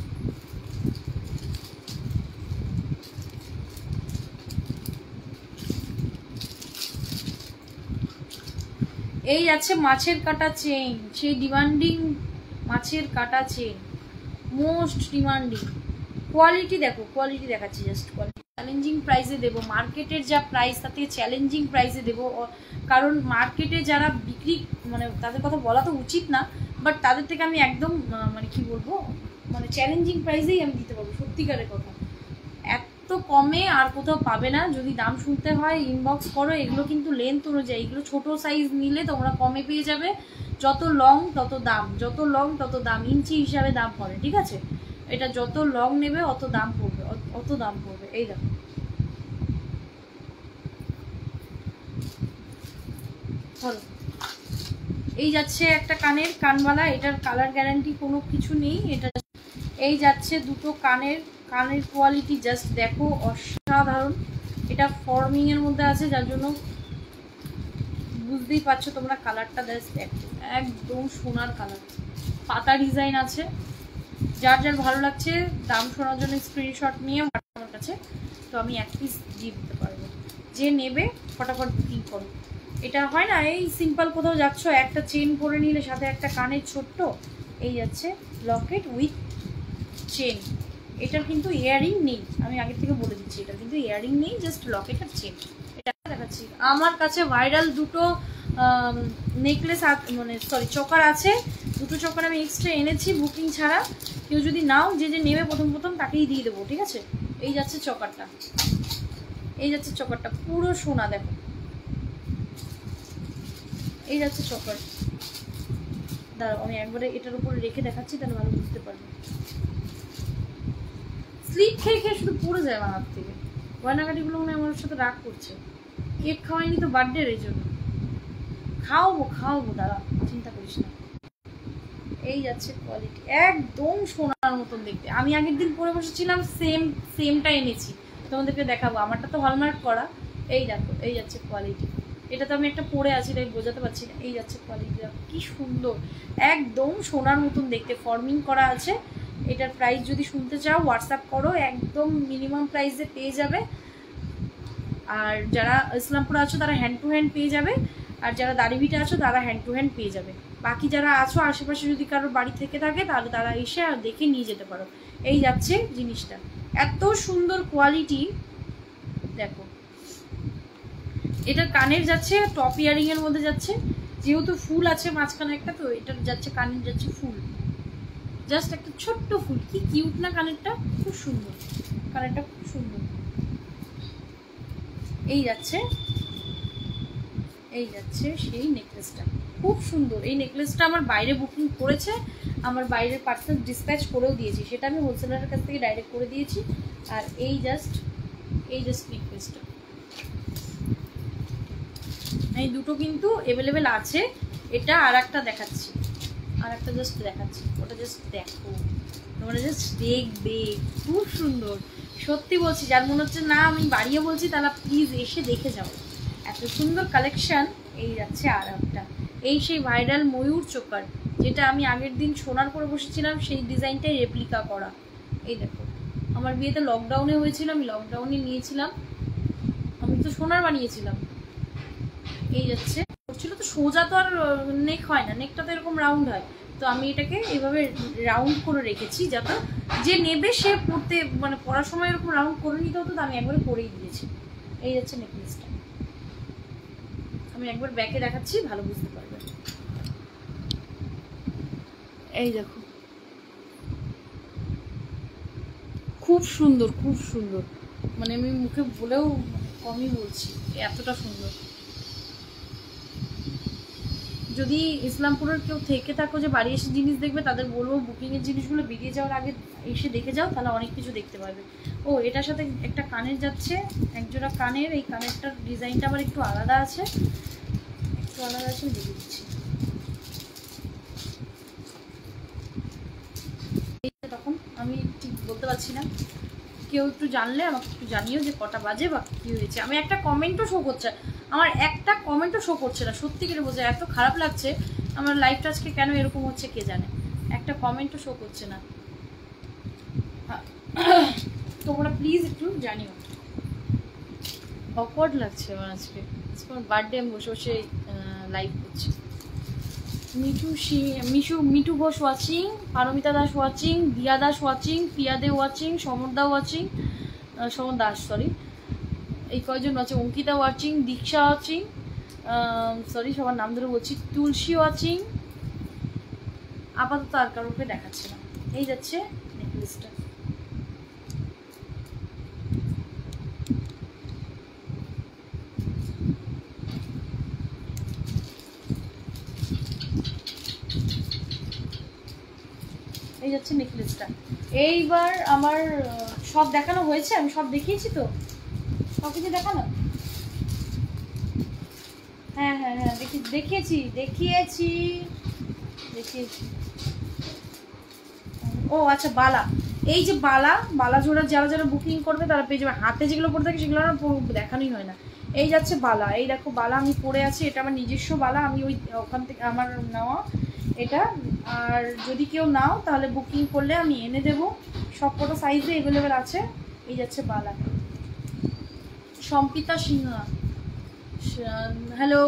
এই আছে মাছের কাটা চেন, সেই ডিমান্ডিং মাছের কাটা চেন, মোস্ট ডিমান্ডিং। কোয়ালিটি দেখো, কোয়ালিটি দেখাচ্ছি, জাস্ট কোয়ালিটি। চ্যালেঞ্জিং প্রাইসে দেবো, মার্কেটের যা প্রাইস তার থেকে চ্যালেঞ্জিং প্রাইসে দেবো। কারণ মার্কেটে যারা বিক্রি, মানে তাদের কথা বলা তো উচিত না, বাট তাদের থেকে আমি একদম মানে কি বলবো, মানে চ্যালেঞ্জিং প্রাইসেই আমি দিতে পারবো, সত্যিকারের কথা। এত কমে আর কোথাও পাবে না। যদি দাম শুনতে হয় ইনবক্স করো। এগুলো কিন্তু লেন্থ অনুযায়ী, এগুলো ছোটো সাইজ নিলে তোমরা কমে পেয়ে যাবে। যত লং তত দাম, যত লং তত দাম, ইঞ্চি হিসাবে দাম পড়ে, ঠিক আছে। এটা যত লং নেবে অত দাম পড়বে, অত দাম পড়বে। এই দেখো, ধরো এই যাচ্ছে একটা কানবালা, এটার কালার গ্যারান্টি কোনো কিছু নেই। এটা এই যাচ্ছে দুটো কানের কোয়ালিটি জাস্ট দেখো, অসাধারণ। এটা ফর্মিং এর মধ্যে আছে, যার জন্য বুঝতেই পারছো তোমরা কালারটা জাস্ট দেখো, একদম সোনার কালার, পাতা ডিজাইন আছে। যার যার ভালো লাগছে দাম শোনার জন্য স্ক্রিনশট নিয়ে আমার কাছে, তো আমি 1 পিস দিয়ে দিতে পারবো। যে নেবে ফটাফট বুকিং করো। এটা হয় না, এই সিম্পল কোথাও যাচ্ছ একটা চেন পরে নিলে সাথে একটা কানের ছোট্ট, এই যাচ্ছে লকেট উইথ চেন। এটার কিন্তু ইয়ারিং নেই, আমি আগের থেকে বলে দিচ্ছি, এটা কিন্তু ইয়ারিং নেই, জাস্ট লকেট আর চেন। এটা দেখাচ্ছি। আমার কাছে ভাইরাল দুটো নেকলেস মানে সরি চকার আছে, 2টো চকার আমি এক্সট্রা এনেছি বুকিং ছাড়া। কেউ যদি নাও, যে নেবে প্রথম তাকেই দিয়ে দেবো, ঠিক আছে। এই যাচ্ছে চকারটা, এই যাচ্ছে চকারটা পুরো সোনা, দেখো এই যাচ্ছে চকার। দাঁড়াও আমি একবারে এটার উপরে রেখে দেখাচ্ছি, তাহলে ভালো বুঝতে পারবে। স্লিপ খেয়ে খেয়ে শুধু পড়ে যায় আমার হাত থেকে। গয়নাগাটিগুলো মনে আমার সাথে রাগ করছে। কেক খাওয়াইনি তো বার্থডের, এই জন্য। খাওয়াবো দাঁড়া, চিন্তা করিস না। এই যাচ্ছে কোয়ালিটি, একদম সোনার মতন দেখতে। আমি আগের দিন পরে বসেছিলাম, সেমটা এনেছি, তোমাদেরকে দেখাবো। আমারটা তো হলমার্ক করা। এই দেখো, এই যাচ্ছে কোয়ালিটি। এটা তো আমি একটা পরে আছি, তাই বোঝাতে পারছি না। এই যাচ্ছে কোয়ালিটি, কি সুন্দর, একদম সোনার মতন দেখতে, ফর্মিং করা আছে। এটার প্রাইস যদি শুনতে চাও হোয়াটসঅ্যাপ করো, একদম মিনিমাম প্রাইসে পেয়ে যাবে। আর যারা ইসলামপুর আছো তারা হ্যান্ড টু হ্যান্ড পেয়ে যাবে, আর যারা দাড়িভিটে আছো তারা হ্যান্ড টু হ্যান্ড পেয়ে যাবে। বাকি যারা আছো আশেপাশে যদি কারোর বাড়ি থেকে থাকে, তাহলে তারা এসে আর দেখে নিয়ে যেতে পারো। এই যাচ্ছে জিনিসটা, এত সুন্দর কোয়ালিটি দেখো। এটার কানের যাচ্ছে টপ ইয়ারিং এর মধ্যে যাচ্ছে, যেহেতু ফুল আছে মাঝখানে একটা, তো এটার যাচ্ছে কানের যাচ্ছে ফুল, জাস্ট একটা ছোট্ট ফুল। কি কিউট না কানেরটা, খুব সুন্দর কানেরটা, খুব সুন্দর। এই যাচ্ছে সেই নেকলেসটা, খুব সুন্দর। এই নেকলেসটা আমার বাইরে বুকিং করেছে, আমার বাইরের পার্সেল ডিসপ্যাচ করেও দিয়েছি, সেটা আমি হোলসেলারের কাছ থেকে ডাইরেক্ট করে দিয়েছি। আর এই জাস্ট নেকলেসটা, এই দুটো কিন্তু অ্যাভেলেবেল আছে। এটা আর একটা দেখাচ্ছি, জাস্ট দেখাচ্ছি, ওটা জাস্ট দেখো, তোমরা জাস্ট দেখবে, খুব সুন্দর। সত্যি বলছি, যার মনে হচ্ছে না আমি বাড়িয়ে বলছি, তারা প্লিজ এসে দেখে যাও, এত সুন্দর কালেকশন। এই যাচ্ছে আর একটা, এই সেই ভাইরাল ময়ূর চোকার, যেটা আমি আগের দিন সোনার করে বসেছিলাম, সেই ডিজাইনটাই রেপ্লিকা করা। এই দেখো, আমার বিয়েতে লকডাউনে হয়েছিল, আমি লকডাউনে নিয়েছিলাম, আমি তো সোনার বানিয়েছিলাম। এই যাচ্ছে ছিল তো, সোজা তো আর নেক হয় না, নেকটা তো এরকম রাউন্ড হয়, তো আমি এটাকে এইভাবে রাউন্ড করে রেখেছি, যাতে যে নেবে সে পড়তে, মানে পড়ার সময় এরকম রাউন্ড করে নিতে হতো, তো আমি একবারে পরেই দিয়েছি। এই যাচ্ছে নেকলেসটা, আমি একবার ব্যাকে দেখাচ্ছি, ভালো বুঝতে পারবে। এই দেখো, খুব সুন্দর, খুব সুন্দর, মানে আমি মুখে বলেও কমই বলছি, এতটা সুন্দর। যদি ইসলামপুরের কেউ থেকে থাকো যে বাড়ি এসে জিনিস দেখবে, তাদের বলবো বুকিংয়ের জিনিসগুলো বেরিয়ে যাওয়ার আগে এসে দেখে যাও, তাহলে অনেক কিছু দেখতে পারবে। ও এটার সাথে একটা কানের যাচ্ছে, একজোড়া কানের। এই কানেরটার ডিজাইনটা আবার একটু আলাদা আছে, দেখে দিচ্ছি। তখন আমি ঠিক বলতে পারছি না, কেউ একটু জানলে আমাকে একটু জানিও যে কটা বাজে বা কী হয়েছে। আমি একটা কমেন্টও শো করছে, আমার একটা কমেন্টও শো করছে না, সত্যিকারে বোঝা, এত খারাপ লাগছে। আমার লাইফটা আজকে কেন এরকম হচ্ছে কে জানে, একটা কমেন্টও শো করছে না। তোমরা প্লিজ একটু জানিও, অকওয়ার্ড লাগছে আমার আজকে আমার বার্থডে, আমি বসে বসে লাইভ করছি। Mithu Ghosh watching, Paramita Das watching, Diya Das watching, Priya De watching, সমরদা ওয়াচিং, সমর দাস সরি, এই কয়জন আছে, Ankita watching, Diksha watching, sorry সবার নাম ধরে বলছি, তুলসী ওয়াচিং, আপাতত আর কারোকে দেখাচ্ছে না। এই যাচ্ছে নেকলেসটা, এই যাচ্ছে নেকলেসটা। এইবার আমার সব দেখানো হয়েছে, আমি সব দেখিয়েছি তো, সব কিছু দেখানো, হ্যাঁ হ্যাঁ হ্যাঁ দেখিয়েছি। ও আচ্ছা, বালা, এই যে বালা জোড়া যারা বুকিং করবে তারা পেয়ে যাবে। হাতে যেগুলো পরে থাকে সেগুলো না দেখানোই হয় না। এই যাচ্ছে বালা, এই দেখো বালা আমি পরে আছি, এটা আমার নিজস্ব বালা, আমি ওখান থেকে আমার নেওয়া এটা। আর যদি কেউ নাও তাহলে বুকিং করলে আমি এনে দেবো, সব কটা সাইজে অ্যাভেলেবেল আছে। এই যাচ্ছে বালা, সম্পিতা সিনহা, হ্যালো।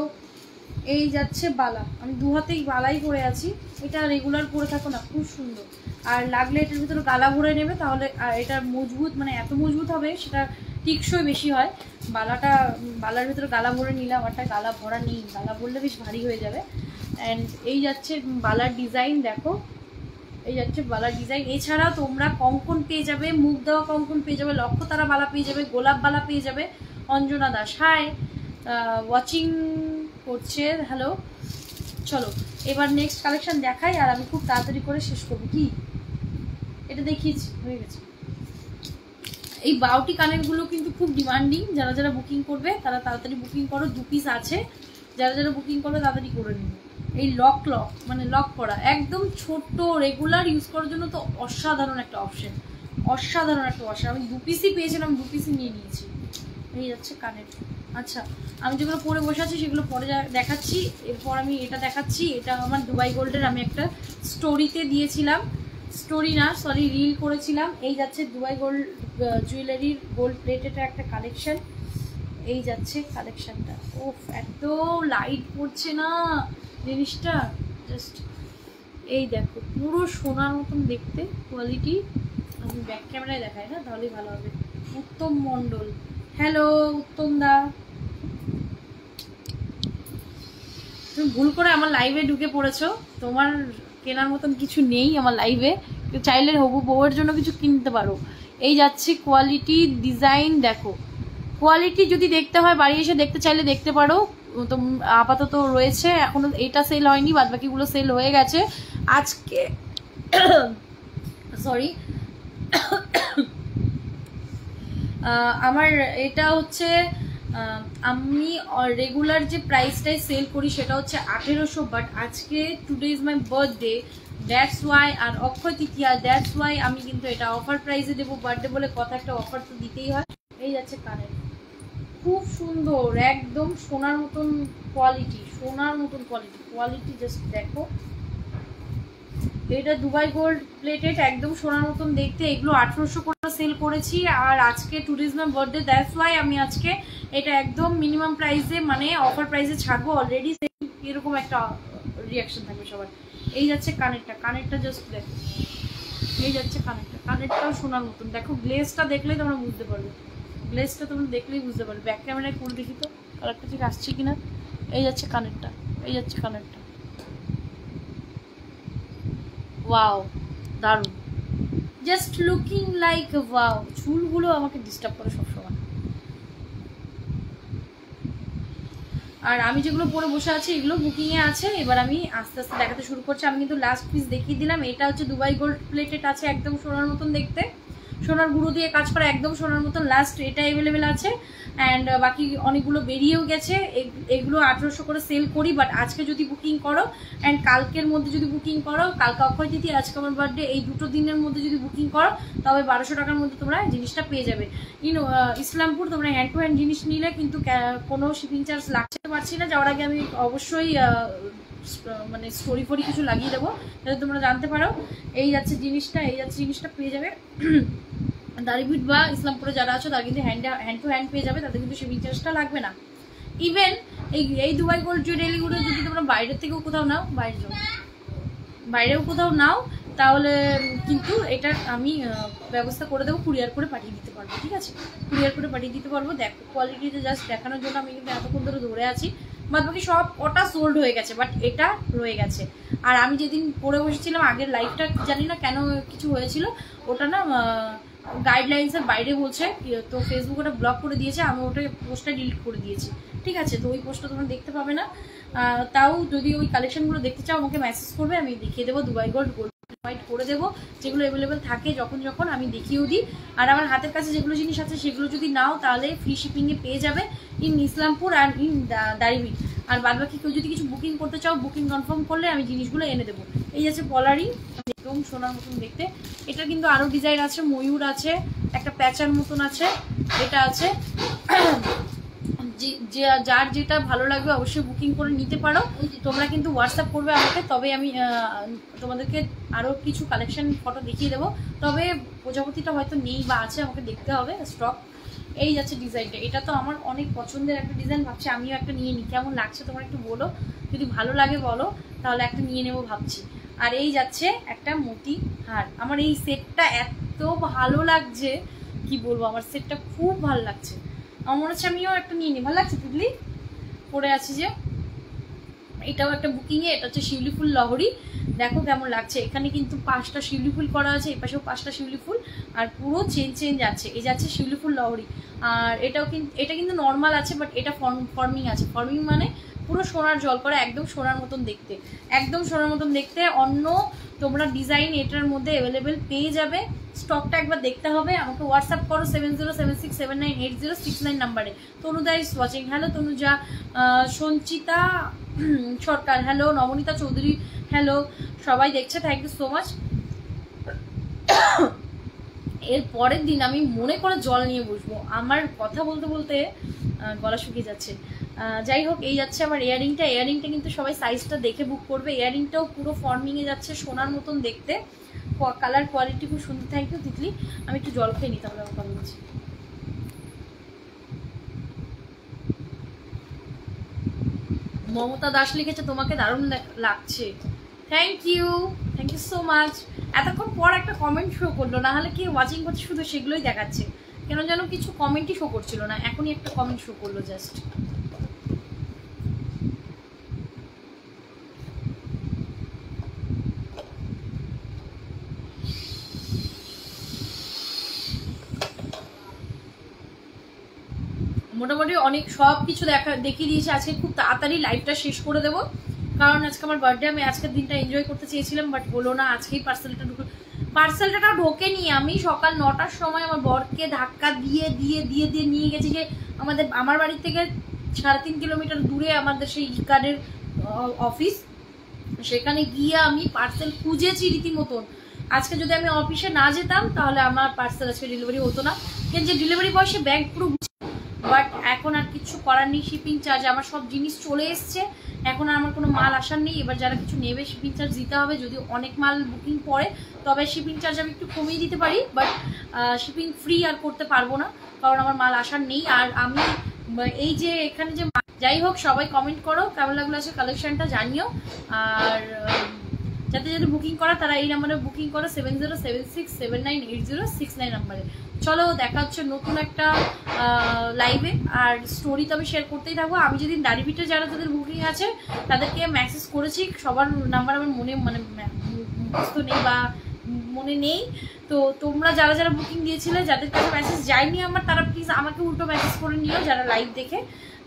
এই যাচ্ছে বালা, আমি দু হাতেই বালাই পরে আছি, এটা রেগুলার পরে থাকো না, খুব সুন্দর। আর লাগলে এটার ভিতরে গালা ভরে নেবে, তাহলে আর এটা মজবুত, মানে এত মজবুত হবে, সেটা টিকসই বেশি হয়। বালার ভিতরে গালা ভরে নিলাম, একটা গালা ভরা নেই, গালা ভরলে বেশ ভারী হয়ে যাবে। অ্যান্ড এই যাচ্ছে বালার ডিজাইন, দেখো এই যাচ্ছে বালার ডিজাইন। এছাড়াও তোমরা কঙ্কন পেয়ে যাবে, মুখ দেওয়া কঙ্কন পেয়ে যাবে, লক্ষ্যতারা বালা পেয়ে যাবে, গোলাপ বালা পেয়ে যাবে। অঞ্জনা দাস হাই, ওয়াচিং করছে, হ্যালো। চলো এবার নেক্সট কালেকশন দেখাই, আর আমি খুব তাড়াতাড়ি করে শেষ করবো। কি এটা দেখিয়েছি, হয়ে গেছে। এই বাউটি কানেরগুলো কিন্তু খুব ডিমান্ডিং, যারা যারা বুকিং করবে তারা তাড়াতাড়ি বুকিং করো, 2 পিস আছে, যারা যারা বুকিং করবে তাড়াতাড়ি করে নিবে। এই লক মানে লক করা, একদম ছোট্ট রেগুলার ইউজ করার জন্য তো অসাধারণ একটা অপশন, অসাধারণ একটা অপশন। আমি 2 পিসই পেয়েছিলাম, 2 পিসই নিয়ে নিয়েছি। এই যাচ্ছে কানের। আচ্ছা আমি যেগুলো পরে বসে আছি সেগুলো পরে দেখাচ্ছি। এরপর আমি এটা দেখাচ্ছি, এটা আমার দুবাই গোল্ডের আমি একটা স্টোরিতে দিয়েছিলাম, স্টোরি না সরি রিল করেছিলাম। এই যাচ্ছে দুবাই গোল্ড জুয়েলারির গোল্ড প্লেটেড একটা কালেকশন। এই যাচ্ছে কালেকশনটা, ওফ এত লাইট পড়ছে না জিনিসটা, জাস্ট এই দেখো পুরো সোনার মতন দেখতে কোয়ালিটি। আমি ব্যাক ক্যামেরায় দেখাই না, তাহলেই ভালো হবে। উত্তম মণ্ডল, হ্যালো উত্তম দা, তুমি ভুল করে আমার লাইভে ঢুকে পড়েছো, তোমার কেনার মতন কিছু নেই আমার লাইভে, চাইলে হবু বউয়ের জন্য কিছু কিনতে পারো। এই যাচ্ছে কোয়ালিটি, ডিজাইন দেখো, কোয়ালিটি যদি দেখতে হয় বাড়ি এসে দেখতে চাইলে দেখতে পারো। তো আপাতত রয়েছে, এখনো এটা সেল হয়নি, বাদ বাকিগুলো সেল হয়ে গেছে আজকে। সরি আমার এটা হচ্ছে আমি রেগুলার যে প্রাইসটাই সেল করি সেটা হচ্ছে 1800, বাট আজকে today is my birthday, that's why, আর অক্ষয় তৃতীয়া, দ্যাটস ওয়াই আমি কিন্তু এটা অফার প্রাইসে দেবো। বার্থডে বলে কথা, একটা অফার তো দিতেই হয়। এই যাচ্ছে কানের, খুব সুন্দর, একদম সোনার মতন কোয়ালিটি, সোনার মতন কোয়ালিটি, কোয়ালিটি জাস্ট দেখো। এটা দুবাই গোল্ড প্লেটেড, একদম সোনার মতন দেখতে। এগুলো 1800 করে সেল করেছি, আর আজকে ট্যুরিজমের বার্থডে, দ্যাটস ওয়াই আমি আজকে এটা একদম মিনিমাম প্রাইসে মানে অফার প্রাইসে ছাড়বো। অলরেডি এরকম একটা রিয়াকশন থাকবে সবার। এই যাচ্ছে কানেরটা, কানেরটা জাস্ট দেখো, এই যাচ্ছে কানেরটা, কানেরটাও সোনার মতন দেখো। গ্লেজটা দেখলেই তোমরা বুঝতে পারবে, গ্লেজটা তোমরা দেখলেই বুঝতে পারবে। ব্যাক ক্যামেরায় খুলে দেখি তো কালারটা ঠিক আসছে কিনা। এই যাচ্ছে কানেরটা, এই যাচ্ছে কানেরটা, ওয়াও দারুণ, জাস্ট লুকিং লাইক ওয়াও। চুলগুলো আমাকে ডিস্টার্ব করে সবসময়। আর আমি যেগুলো পরে বসে আছি এগুলো বুকিংয়ে আছে। এবার আমি আস্তে আস্তে দেখাতে শুরু করছি। আমি কিন্তু লাস্ট পিস দেখিয়ে দিলাম, এটা হচ্ছে দুবাই গোল্ড প্লেটেড আছে, একদম সোনার মতন দেখতে, সোনার গুঁড়ো দিয়ে কাজ করা, একদম সোনার মতন। লাস্ট এটা অ্যাভেলেবেল আছে, অ্যান্ড বাকি অনেকগুলো বেরিয়েও গেছে। এগুলো 1800 করে সেল করি, বাট আজকে যদি বুকিং করো অ্যান্ড কালকের মধ্যে যদি বুকিং করো, কালকে অক্ষয় তৃতীয়া, আজকে আমার বার্থডে, এই দুটো দিনের মধ্যে যদি বুকিং করো তবে 1200 টাকার মধ্যে তোমরা জিনিসটা পেয়ে যাবে। ইসলামপুর তোমরা হ্যান্ড টু হ্যান্ড জিনিস নিলে কিন্তু কোনো শিপিং চার্জ লাগতে পারছি না। যাওয়ার আগে আমি অবশ্যই মানে স্টোরি ফরি কিছু লাগিয়ে দেবো যাতে তোমরা জানতে পারো। এই যাচ্ছে জিনিসটা, এই যাচ্ছে জিনিসটা পেয়ে যাবে। দারিবিট বা ইসলামপুরে যারা আছো তারা কিন্তু হ্যান্ড টু হ্যান্ড পেয়ে যাবে, তাদের কিন্তু শিপিং চার্জটা লাগবে না। ইভেন এই দুবাই গোল্ড জুয়েলারিগুলো যদি তোমরা বাইরের থেকেও কোথাও নাও, বাইরেও কোথাও নাও, তাহলে কিন্তু এটা আমি ব্যবস্থা করে দেবো, কুরিয়ার করে পাঠিয়ে দিতে পারবো, ঠিক আছে? কুরিয়ার করে পাঠিয়ে দিতে পারবো। দেখো কোয়ালিটিতে জাস্ট দেখানোর জন্য আমি কিন্তু এতক্ষণ ধরে ধরে আছি। বাদ বাকি সব ওটা সোল্ড হয়ে গেছে, বাট এটা রয়ে গেছে। আর আমি যেদিন পরে বসেছিলাম আগের লাইভটা, জানি না কেন কিছু হয়েছিল, ওটা না গাইডলাইন্সের বাইরে বলছে, তো ফেসবুক ওটা ব্লক করে দিয়েছে, আমি ওটা পোস্টটা ডিলিট করে দিয়েছি, ঠিক আছে? তো ওই পোস্টটা তোমরা দেখতে পাবে না। তাও যদি ওই কালেকশনগুলো দেখতে চাও আমাকে মেসেজ করবে, আমি দেখিয়ে দেবো। দুবাই গোল্ড প্রোভাইড করে দেবো, যেগুলো অ্যাভেলেবেল থাকে যখন আমি দেখিয়েও দিই। আর আমার হাতের কাছে যেগুলো জিনিস আছে সেগুলো যদি নাও তাহলে ফ্রি শিপিংয়ে পেয়ে যাবে ইন ইসলামপুর আর ইন দারিবিট। আর বাদবাকি কেউ যদি কিছু বুকিং করতে চাও, বুকিং কনফার্ম করলে আমি জিনিসগুলো এনে দেবো। এই আছে পলারিং, একদম সোনার মতন দেখতে। এটা কিন্তু আরও ডিজাইন আছে, ময়ূর আছে, একটা প্যাচার মতন আছে, এটা আছে। যার যেটা ভালো লাগবে অবশ্যই বুকিং করে নিতে পারো। তোমরা কিন্তু হোয়াটসঅ্যাপ করবে আমাকে, তবে আমি তোমাদেরকে আরও কিছু কালেকশন ফটো দেখিয়ে দেবো। তবে প্রজাপতিটা হয়তো নেই বা আছে, আমাকে দেখতে হবে স্টক। এই যাচ্ছে ডিজাইনটা, এটা তো আমার অনেক পছন্দের একটা ডিজাইন, ভাবছি আমিও একটা নিয়ে নিই। কেমন লাগছে তোমরা একটু বলো, যদি ভালো লাগে বলো, তাহলে একটা নিয়ে নেবো ভাবছি। আর এই যাচ্ছে একটা মতি হার, আমার এই সেটটা এত ভালো লাগছে কি বলবো, আমার সেটটা খুব ভালো লাগছে। আমার মনে হচ্ছে আমিও একটা নিয়ে নিই, ভালো লাগছে টুকলি পরে আছি যে। এটাও একটা বুকিংয়ে, এটা হচ্ছে শিউলি ফুল লহরি, দেখো কেমন লাগছে। এখানে কিন্তু 5টা শিউলি ফুল করা আছে, এই পাশেও 5টা শিউলি ফুল, আর পুরো চেঞ্জ আছে। এই যাচ্ছে শিউলি ফুল লহরি। আর এটা কিন্তু নর্মাল আছে, বাট এটা ফর্মিং আছে। ফর্মিং মানে পুরো সোনার জল করা, একদম সোনার মতন দেখতে, একদম সোনার মতন দেখতে। অন্য তোমরা ডিজাইন এটার মধ্যে অ্যাভেলেবেল পেয়ে যাবে। স্টকটা একবার দেখতে হবে। আমাকে হোয়াটসঅ্যাপ করো 7076798069 নাম্বারে। তনুদা is watching, hello Tanuja. Sanchita Sarkar hello, Nabanita Chowdhury hello, সবাই দেখছে, থ্যাংক ইউ সো মাচ। এর পরের দিন আমি মনে করে জল নিয়ে বসবো, আমার কথা বলতে বলতে গলা শুকিয়ে যাচ্ছে। যাই হোক, এই যাচ্ছে আমার ইয়ারিংটা। ইয়ারিংটা কিন্তু সবাই সাইজটা দেখে বুক করবে। ইয়ারিংটাও পুরো ফর্মিংয়ে যাচ্ছে, সোনার মতন দেখতে, কালার কোয়ালিটি খুব সুন্দর। Thank you Titli. আমি একটু জল খেয়ে নিই, তাহলে আমার কথা বলছি। মমতা দাস লিখেছে তোমাকে দারুণ লাগছে, থ্যাংক ইউ সো মাচ। এতক্ষণ পর একটা কমেন্ট শো করলো, না হলে কি ওয়াচিং করছে শুধু সেগুলোই দেখাচ্ছে, কেন যেন কিছু কমেন্টই শো করছিল না, এখনই একটা কমেন্ট শো করলো জাস্ট। মোটামুটি অনেক সব কিছু দেখিয়ে দিয়েছে। আজকে খুব তাড়াতাড়ি লাইভটা শেষ করে দেবো, কারণ আজকে আমার বার্থডে, আমি আজকের দিনটা এনজয় করতে চেয়েছিলাম, বাট হলো না। আজকেই পার্সেলটা ঢোকেনি। আমি সকাল 9টার সময় আমার বরকে ধাক্কা দিয়ে নিয়ে গেছি, যে আমার বাড়ির থেকে 3.5 কিলোমিটার দূরে আমাদের সেই কার্ডের অফিস, সেখানে গিয়ে আমি পার্সেল খুঁজেছি রীতিমতন। আজকে যদি আমি অফিসে না যেতাম তাহলে আমার পার্সেল আজকে ডেলিভারি হতো না, কিন্তু যে ডেলিভারি বয় সে ব্যাগ পুরো, বাট এখন আর কিছু করার নেই। শিপিং চার্জ, আমার সব জিনিস চলে এসছে, এখন আর আমার কোনো মাল আসার নেই। এবার যারা কিছু নেবে শিপিং চার্জ দিতে হবে, যদি অনেক মাল বুকিং পড়ে তবে শিপিং চার্জ আমি একটু কমিয়ে দিতে পারি, বাট শিপিং ফ্রি আর করতে পারবো না, কারণ আমার মাল আসার নেই। আর আমি এই যে এখানে যে, যাই হোক সবাই কমেন্ট করো কেমন লাগলো আছে কালেকশনটা জানিও। আর যাতে বুকিং করা তারা এই নাম্বারে বুকিং করো 7076798069 নাম্বারে। চলো দেখা হচ্ছে নতুন একটা লাইভে। আর স্টোরি তো আমি শেয়ার করতেই থাকবো। আমি যেদিন দাড়িভিটে যারা তাদের বুকিং আছে তাদেরকে মেসেজ করেছি, সবার নাম্বার আমার মনে মুখস্থ নেই বা মনে নেই। তো তোমরা যারা বুকিং দিয়েছিলে, যাদের কাছে মেসেজ যায়নি আমার, তারা প্লিজ আমাকে উল্টো মেসেজ করে নিও যারা লাইভ দেখে।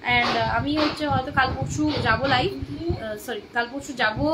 অ্যান্ড আমি হয়তো কাল পরশু যাবো লাইভ, কাল পরশু যাবো